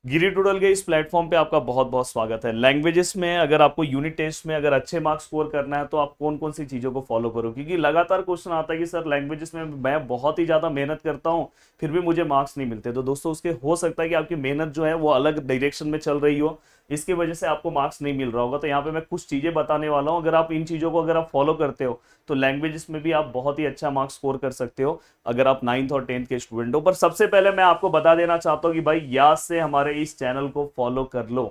गिरी टूडल के इस प्लेटफॉर्म पे आपका बहुत बहुत स्वागत है। लैंग्वेजेस में अगर आपको यूनिट टेस्ट में अगर अच्छे मार्क्स स्कोर करना है तो आप कौन कौन सी चीज़ों को फॉलो करो, क्योंकि लगातार क्वेश्चन आता है कि सर लैंग्वेजेस में मैं बहुत ही ज़्यादा मेहनत करता हूँ फिर भी मुझे मार्क्स नहीं मिलते। तो दोस्तों उसके हो सकता है कि आपकी मेहनत जो है वो अलग डायरेक्शन में चल रही हो, इसकी वजह से आपको मार्क्स नहीं मिल रहा होगा। तो यहाँ पे मैं कुछ चीज़ें बताने वाला हूँ, अगर आप इन चीज़ों को अगर आप फॉलो करते हो तो लैंग्वेजेस में भी आप बहुत ही अच्छा मार्क्स स्कोर कर सकते हो अगर आप 9th और 10th के स्टूडेंट हो। पर सबसे पहले मैं आपको बता देना चाहता हूँ कि भाई याद से हमारे इस चैनल को फॉलो कर लो,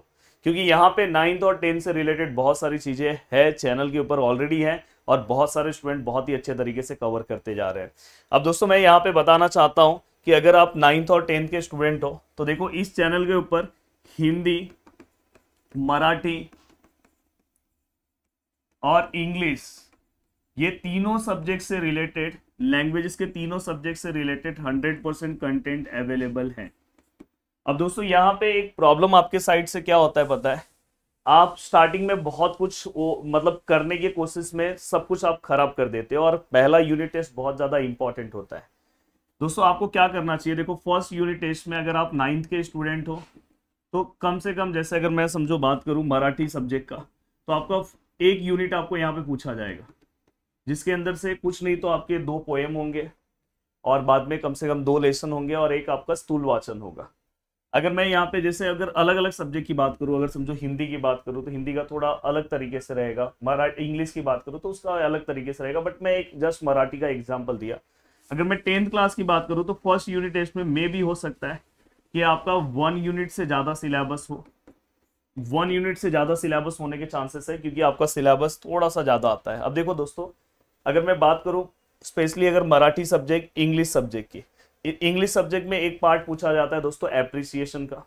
क्योंकि यहाँ पे 9th और 10th से रिलेटेड बहुत सारी चीजें है चैनल के ऊपर ऑलरेडी है और बहुत सारे स्टूडेंट बहुत ही अच्छे तरीके से कवर करते जा रहे हैं। अब दोस्तों मैं यहाँ पे बताना चाहता हूँ कि अगर आप 9th और 10th के स्टूडेंट हो तो देखो इस चैनल के ऊपर हिंदी, मराठी और इंग्लिश, ये तीनों सब्जेक्ट से रिलेटेड, लैंग्वेजेस के तीनों सब्जेक्ट से रिलेटेड 100% कंटेंट अवेलेबल है। अब दोस्तों यहाँ पे एक प्रॉब्लम आपके साइड से क्या होता है पता है, आप स्टार्टिंग में बहुत कुछ मतलब करने की कोशिश में सब कुछ आप खराब कर देते हो और पहला यूनिट टेस्ट बहुत ज्यादा इंपॉर्टेंट होता है। दोस्तों आपको क्या करना चाहिए, देखो फर्स्ट यूनिट टेस्ट में अगर आप 9th के स्टूडेंट हो तो कम से कम, जैसे अगर मैं समझो बात करूं मराठी सब्जेक्ट का, तो आपका एक यूनिट आपको यहाँ पे पूछा जाएगा जिसके अंदर से कुछ नहीं तो आपके 2 पोएम होंगे और बाद में कम से कम 2 लेसन होंगे और एक आपका स्थूल वाचन होगा। अगर मैं यहाँ पे जैसे अगर अलग अलग सब्जेक्ट की बात करूँ, अगर समझो हिंदी की बात करूँ तो हिंदी का थोड़ा अलग तरीके से रहेगा, मराठी इंग्लिश की बात करूँ तो उसका अलग तरीके से रहेगा, बट मैं एक जस्ट मराठी का एग्जाम्पल दिया। अगर मैं 10th क्लास की बात करूँ तो फर्स्ट यूनिट टेस्ट में मे भी हो सकता है कि आपका 1 यूनिट से ज़्यादा सिलेबस हो, 1 यूनिट से ज़्यादा सिलेबस होने के चांसेस है क्योंकि आपका सिलेबस थोड़ा सा ज़्यादा आता है। अब देखो दोस्तों अगर मैं बात करूं स्पेशली अगर मराठी सब्जेक्ट, इंग्लिश सब्जेक्ट की, इंग्लिश सब्जेक्ट में एक पार्ट पूछा जाता है दोस्तों एप्रिसिएशन का,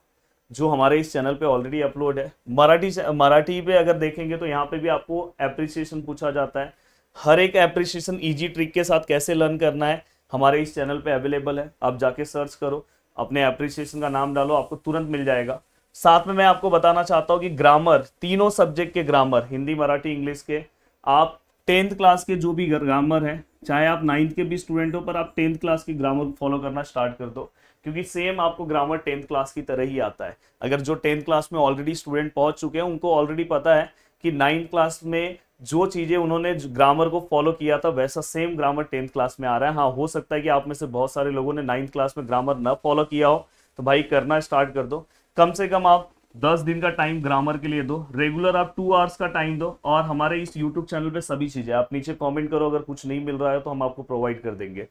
जो हमारे इस चैनल पे ऑलरेडी अपलोड है। मराठी पे अगर देखेंगे तो यहाँ पे भी आपको एप्रिसिएशन पूछा जाता है। हर एक एप्रिसिएशन इजी ट्रिक के साथ कैसे लर्न करना है हमारे इस चैनल पे अवेलेबल है, आप जाके सर्च करो, अपने एप्रिसिएशन का नाम डालो, आपको तुरंत मिल जाएगा। साथ में मैं आपको बताना चाहता हूँ कि ग्रामर, तीनों सब्जेक्ट के ग्रामर, हिंदी, मराठी, इंग्लिश के, आप 10th क्लास के जो भी ग्रामर है, चाहे आप 9th के भी स्टूडेंट हो पर आप 10th क्लास की ग्रामर फॉलो करना स्टार्ट कर दो, क्योंकि सेम आपको ग्रामर 10th क्लास की तरह ही आता है। अगर जो 10th क्लास में ऑलरेडी स्टूडेंट पहुंच चुके हैं उनको ऑलरेडी पता है कि 9th क्लास में जो चीजें उन्होंने ग्रामर को फॉलो किया था वैसा सेम ग्रामर 10th क्लास में आ रहा है। हाँ हो सकता है कि आप में से बहुत सारे लोगों ने 9th क्लास में ग्रामर न फॉलो किया हो, तो भाई करना स्टार्ट कर दो। कम से कम आप 10 दिन का टाइम ग्रामर के लिए दो, रेगुलर आप 2 आवर्स का टाइम दो, और हमारे इस यूट्यूब चैनल पे सभी चीजें आप नीचे कमेंट करो, अगर कुछ नहीं मिल रहा है तो हम आपको प्रोवाइड कर देंगे।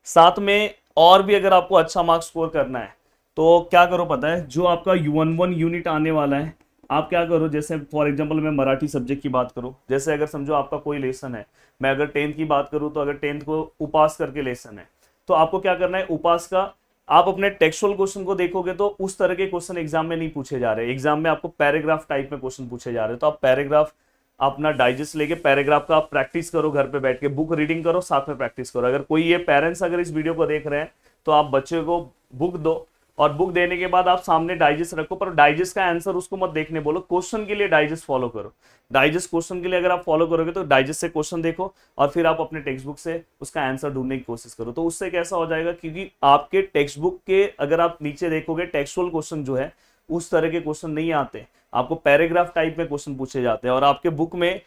साथ में और भी अगर आपको अच्छा मार्क्स स्कोर करना है तो क्या करो पता है, जो आपका U11 यूनिट आने वाला है, आप क्या करो, जैसे फॉर एग्जांपल मैं मराठी सब्जेक्ट की बात करूं, जैसे अगर समझो आपका कोई लेसन है, मैं अगर 10th की बात करूं तो अगर 10th को उपास करके लेसन है, तो आपको क्या करना है, उपास का आप अपने टेक्सुअल क्वेश्चन को देखोगे तो उस तरह के क्वेश्चन एग्जाम में नहीं पूछे जा रहे, एग्जाम में आपको पैराग्राफ टाइप में क्वेश्चन पूछे जा रहे हैं। तो आप पैराग्राफ अपना डाइजेस्ट लेके पैराग्राफ का आप प्रैक्टिस करो, घर पे बैठ के बुक रीडिंग करो, साथ में प्रैक्टिस करो। अगर कोई ये पेरेंट्स अगर इस वीडियो को देख रहे हैं तो आप बच्चे को बुक दो और बुक देने के बाद आप सामने डाइजेस्ट रखो, पर डाइजेस्ट का आंसर उसको मत देखने बोलो, क्वेश्चन के लिए डाइजेस्ट फॉलो करो। डाइजेस्ट क्वेश्चन के लिए अगर आप फॉलो करोगे तो डाइजेस्ट से क्वेश्चन देखो और फिर आप अपने टेक्स्ट बुक से उसका आंसर ढूंढने की कोशिश करो। तो उससे कैसा हो जाएगा, क्योंकि आपके टेक्स्ट बुक के अगर आप नीचे देखोगे टेक्सुअल क्वेश्चन जो है उस तरह के क्वेश्चन नहीं आते, आपको पैराग्राफ टाइप में क्वेश्चन पूछे जाते हैं। और आपके बुक में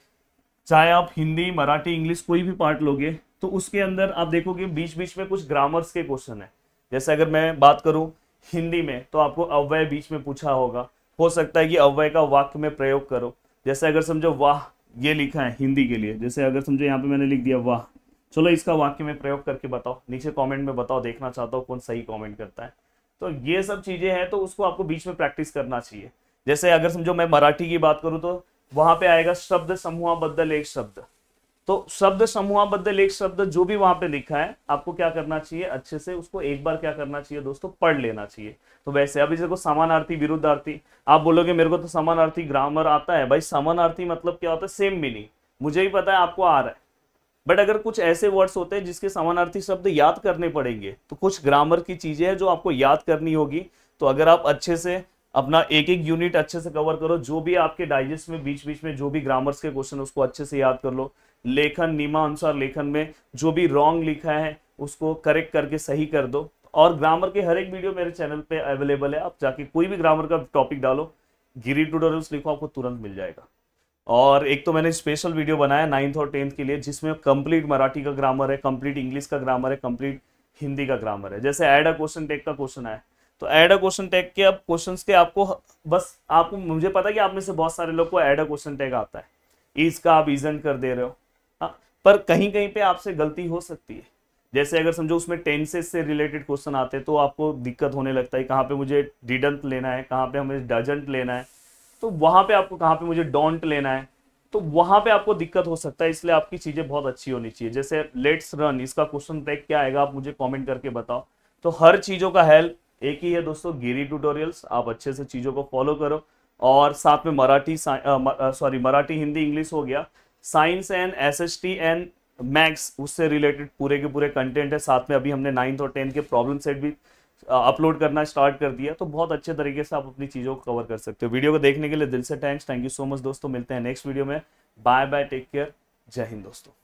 चाहे आप हिंदी, मराठी, इंग्लिश कोई भी पार्ट लोगे तो उसके अंदर आप देखोगे बीच बीच में कुछ ग्रामर्स के क्वेश्चन है। जैसे अगर मैं बात करूं हिंदी में तो आपको अव्यय बीच में पूछा होगा, हो सकता है कि अव्यय का वाक्य में प्रयोग करो। जैसे अगर समझो वाह ये लिखा है हिंदी के लिए, जैसे अगर समझो यहाँ पे मैंने लिख दिया वाह, चलो इसका वाक्य में प्रयोग करके बताओ, नीचे कमेंट में बताओ, देखना चाहता हूँ कौन सही कमेंट करता है। तो ये सब चीजें हैं तो उसको आपको बीच में प्रैक्टिस करना चाहिए। जैसे अगर समझो मैं मराठी की बात करूँ तो वहां पे आएगा शब्द समूहाबद्दल एक शब्द, तो शब्द समूहाबद्दल एक शब्द जो भी वहां पे लिखा है आपको क्या करना चाहिए, अच्छे से उसको एक बार क्या करना चाहिए दोस्तों, पढ़ लेना चाहिए। तो वैसे अभी देखो समानार्थी, विरुद्धार्थी, आप बोलोगे मेरे को तो समानार्थी ग्रामर आता है, भाई समानार्थी मतलब क्या होता है, सेम मीनिंग, मुझे ही पता है आपको आ रहा है, बट अगर कुछ ऐसे वर्ड्स होते हैं जिसके समानार्थी शब्द याद करने पड़ेंगे तो कुछ ग्रामर की चीजें हैं जो आपको याद करनी होगी। तो अगर आप अच्छे से अपना एक एक यूनिट अच्छे से कवर करो, जो भी आपके डाइजेस्ट में बीच बीच में जो भी ग्रामर्स के क्वेश्चन उसको अच्छे से याद कर लो, लेखन नियमानुसार लेखन में जो भी रॉन्ग लिखा है उसको करेक्ट करके सही कर दो, और ग्रामर के हर एक वीडियो मेरे चैनल पे अवेलेबल है, आप जाके कोई भी ग्रामर का टॉपिक डालो, गिरी ट्यूटोरियल्स लिखो, आपको तुरंत मिल जाएगा। और एक तो मैंने स्पेशल वीडियो बनाया 9th और 10th के लिए, जिसमें कंप्लीट मराठी का ग्रामर है, कंप्लीट इंग्लिश का ग्रामर है, कंप्लीट हिंदी का ग्रामर है। जैसे ऐड अ क्वेश्चन टैग का क्वेश्चन आया, तो ऐड अ क्वेश्चन टैग के अब क्वेश्चंस के आपको बस आपको, मुझे पता है कि आप में से बहुत सारे लोग को ऐड अ क्वेश्चन टैग आता है, इज का आप इजंट कर दे रहे हो, हाँ, पर कहीं कहीं पे आपसे गलती हो सकती है। जैसे अगर समझो उसमें टेंसेस से रिलेटेड क्वेश्चन आते हैं तो आपको दिक्कत होने लगता है, कहाँ पे मुझे डिडंट लेना है, कहाँ पे हमें डजंट लेना है, तो वहां पे आपको कहाँ पे मुझे डोंट लेना है, तो वहां पे आपको दिक्कत हो सकता है। इसलिए आपकी चीजें बहुत अच्छी होनी चाहिए। जैसे लेट्स रन, इसका क्वेश्चन टैग क्या आएगा, आप मुझे कमेंट करके बताओ। तो हर चीजों का हेल्प एक ही है दोस्तों, गिरी ट्यूटोरियल्स। आप अच्छे से चीजों को फॉलो करो, और साथ में मराठी हिंदी इंग्लिश हो गया, science and SST and maths, उससे रिलेटेड पूरे के पूरे कंटेंट है। साथ में अभी हमने 9th और 10th के प्रॉब्लम सेट भी अपलोड करना स्टार्ट कर दिया, तो बहुत अच्छे तरीके से आप अपनी चीज़ों को कवर कर सकते हो। वीडियो को देखने के लिए दिल से thanks, thank you so much दोस्तों। मिलते हैं नेक्स्ट वीडियो में, बाय बाय, टेक केयर, जय हिंद दोस्तों।